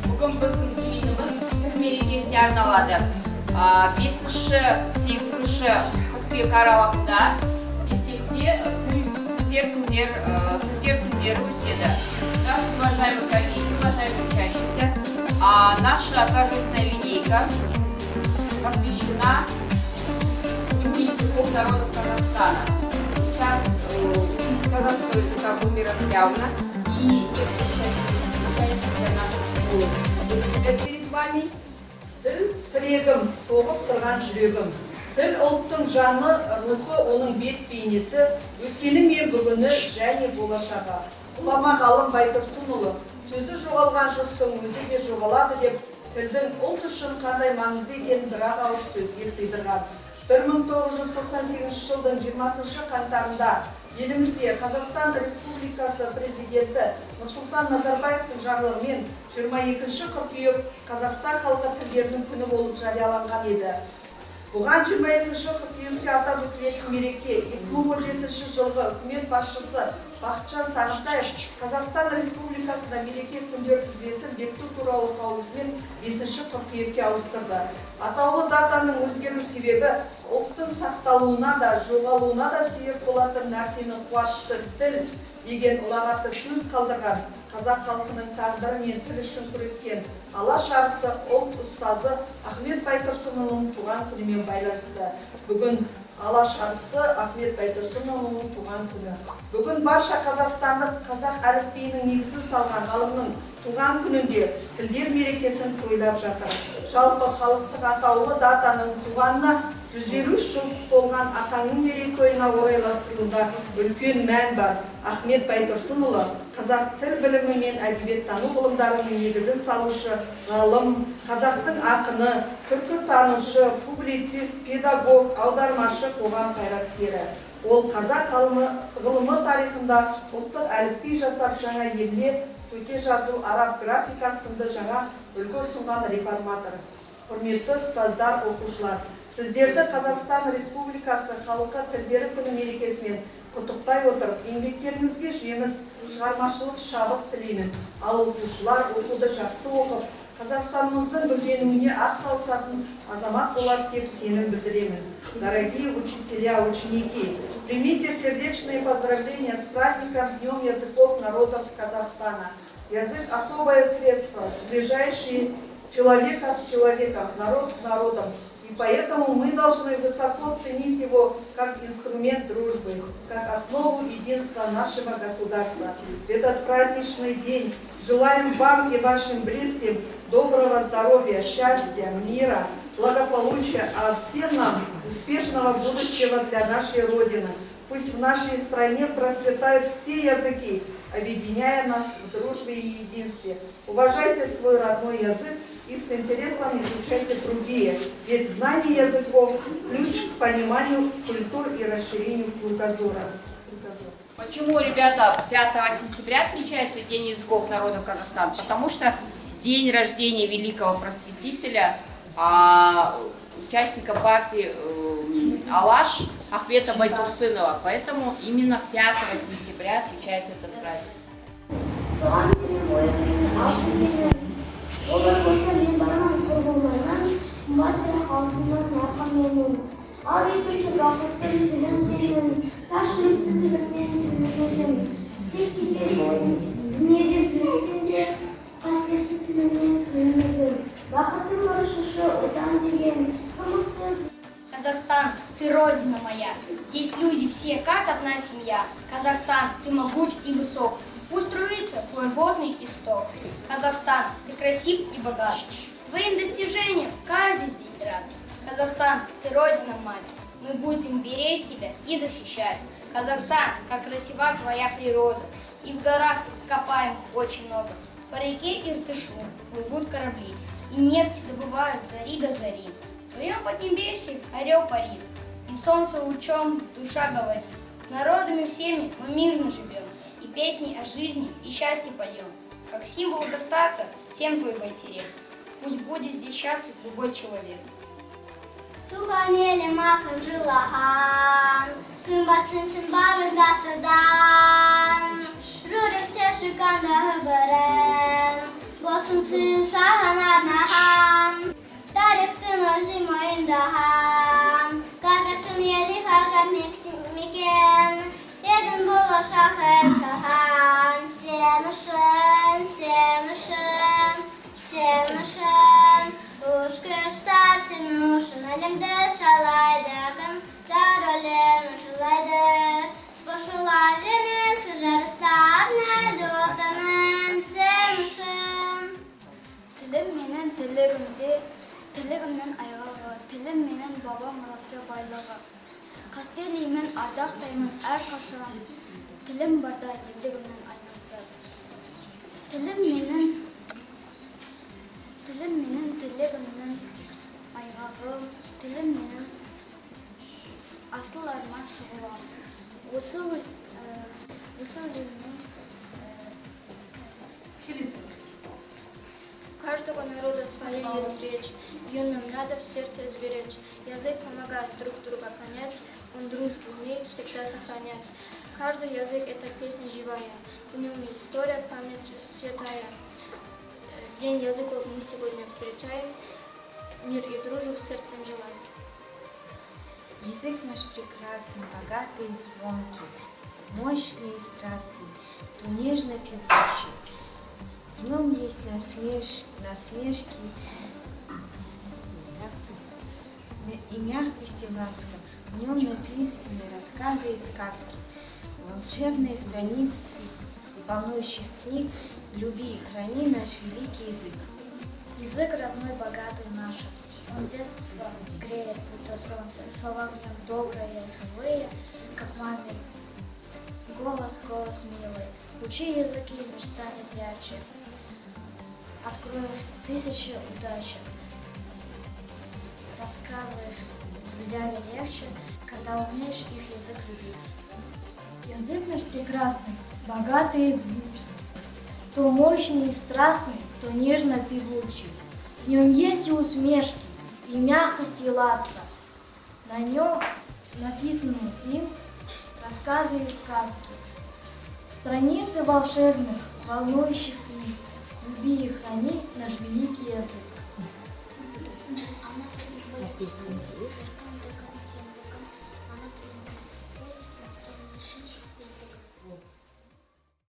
Bugün bizim жиынымыз тіл мерекесіне арналады. 5-8 қыркүйек аралығында мектепте тілдер күндері өтеді. Здравствуйте, уважаемые коллеги, уважаемые учащиеся. Наша торжественная линейка посвящена Дню языков народов Казахстана. Сейчас казахского языка будет мирославно, и перед вами. Тіл тірегім, соғып тұрған жүрегім. Тіл ұлттың жаны, рухы, оның бет бейнесі, өткені мен бүгіні және болашағы. Ғұлама ғалым Байтұрсынұлы, сөзі жоғалған жұрттың өзі де жоғалады деп, тілдің ұлт үшін қандай маңызды екенін бір-ақ ауыз сөзге сыйдырған. 1998 жылдың 20 қаңтарында елімізде Қазақстан Республикасы президенті Нұрсұлтан Назарбаевтың жарлығымен 22 қыркүйек Қазақстан халқы тілдерінің күні болып жарияланған еді. Бұған 22 қыркүйекте атап өтілетін мереке 2017 жылғы үкімет басшысы Бақытжан Сағынтаев Қазақстан Республикасында мереке күндер тізбесін бекіту туралы қаулысымен 5 қыркүйекке ауыстырды. Атаулы датаның өзгеру себебі ұлттың сақталуына да, жоғалуына да себеп болатын нәрсенің қуатшысы тіл деген ұлағатты сөз қалдырған қазақ халқының тағдыры мен тіл үшін күрескен алаш арысы ұлт ұстазы Ахмет Байтұрсынұлының туған күнімен байланысты. Бүгін алаш арысы Ахмет Байтұрсынұлының туған күні. Бүгін барша қазақстандық қазақ әліпбиінің негізін салған ғалымның туған күнінде тілдер мерекесін тойлап жатыр. Жалпы халықтық атаулы датаның туғанына 153 жыл толған атаңның мерейтойына орайластыруда үлкен мән бар. Ахмет Байтұрсынұлы қазақ тіл білімі мен әдебиеттану ғылымдарының негізін салушы ғалым, қазақтың ақыны, түркітанушы, публицист, педагог, аудармашы, қоғам қайраткері. Ол қазақ ғылымы тарихында ұлттық әліпби жасап жаңа еліне төте жазу, араб графикасы сынды жаңа үлгі ұсынған реформатор. Құрметті ұстаздар, оқушылар, сіздерді Қазақстан Республикасы халқы тілдері күні мерекесімен құттықтай отырып, еңбектеріңізге жеміс, шығармашылық шабыт тілеймін. Ал оқушылар оқуды жақсы оқып, Қазақстанымыздың гүлденуіне атсалысатын азамат болады деп сенім білдіремін. Дорогие учителя, ученики, примите сердечные поздравления с праздником Днем языков народов Казахстана. Язык – особое средство, сближающее человека с человеком, народ с народом. И поэтому мы должны высоко ценить его как инструмент дружбы, как основу единства нашего государства. В этот праздничный день желаем вам и вашим близким доброго здоровья, счастья, мира, благополучия, а всем нам успешного будущего для нашей Родины. Пусть в нашей стране процветают все языки, объединяя нас в дружбе и единстве. Уважайте свой родной язык и с интересом изучайте другие, ведь знание языков – ключ к пониманию культур и расширению кругозора. Почему, ребята, 5 сентября отмечается День языков народов Казахстана? Потому что день рождения великого просветителя, участника партии Алаш Ахмета Байтұрсынова. Поэтому именно 5 сентября отмечается этот праздник. Олар болса мен барған құрбыларынан батыр халқынан арқаменен. Ал екінші бақытты тілім менің, ташырықты тілімнен тілімден. Сексіздер дүниеден тілімсенше, қасиетті тілімнен тілімден. Бақыттың барышышы отан деген құрмықты. Казахстан, ты родина моя, здесь люди все как одна семья. Казахстан, ты могуч и высок. Пусть струится твой водный исток. Казахстан, ты красив и богат. Твоим достижениям каждый здесь рад. Казахстан, ты родина мать. Мы будем беречь тебя и защищать. Казахстан, как красива твоя природа. И в горах ископаемых очень много. По реке Иртышу плывут корабли. И нефть добывают зари до зари. В твоем поднебесье орел парит. И солнце лучом душа говорит. С народами всеми мы мирно живем. И песни о жизни и счастье поем. Как символ достатка всем твой байтерек. Пусть будет здесь счастлив любой человек. Туған елім ақын жылаған, күн басынсын барыз ғасырдан. Жүректе шыққандағы бірін, болсун сагана нахан. Тарихтын өзү мойындаган, казактын эли хажап мекен, эдин болашак эл сахан. Sen ышын, sen ышын, ушкыштар сен ушын, әлемді шалайды, кімдар өлен ушылайды. Спошула женесі жарыстар, нәді отаным, sen ышын. Тілім менен тілігімнің айғағы, тілім менен баба мұрасы байлығы. Қастелеймін, ардақтаймын әр қашан, тілім барда елдігімнің айнасы. Тілім менен тілігімнің айғағы, тілім менен асыл арман шығылам. Осы өлімнің Каждого народа своя есть речь, юным надо в сердце сберечь. Язык помогает друг друга понять, он дружбу умеет всегда сохранять. Каждый язык — это песня живая, в нем история, память святая. День языков мы сегодня встречаем, мир и дружбу сердцем желаем. Язык наш прекрасный, богатый и звонкий, мощный и страстный, то нежно певучий. В нем есть насмешки и мягкость и ласка. В нем написаны рассказы и сказки, волшебные страницы волнующих книг. Люби и храни наш великий язык. Язык родной, богатый наш. Он с детства греет, будто солнце. Слова в нем добрые, живые, как мамин. Голос милый. Учи языки, мир станет ярче. Откроешь тысячи удач. Рассказываешь с друзьями легче, когда умеешь их язык любить. Язык наш прекрасный, богатый и звучный, то мощный и страстный, то нежно певучий. В нем есть и усмешки, и мягкость, и ласка. На нем написаны им рассказы и сказки, страницы волшебных, волнующих книг. Люби и храни наш великий язык. Написано.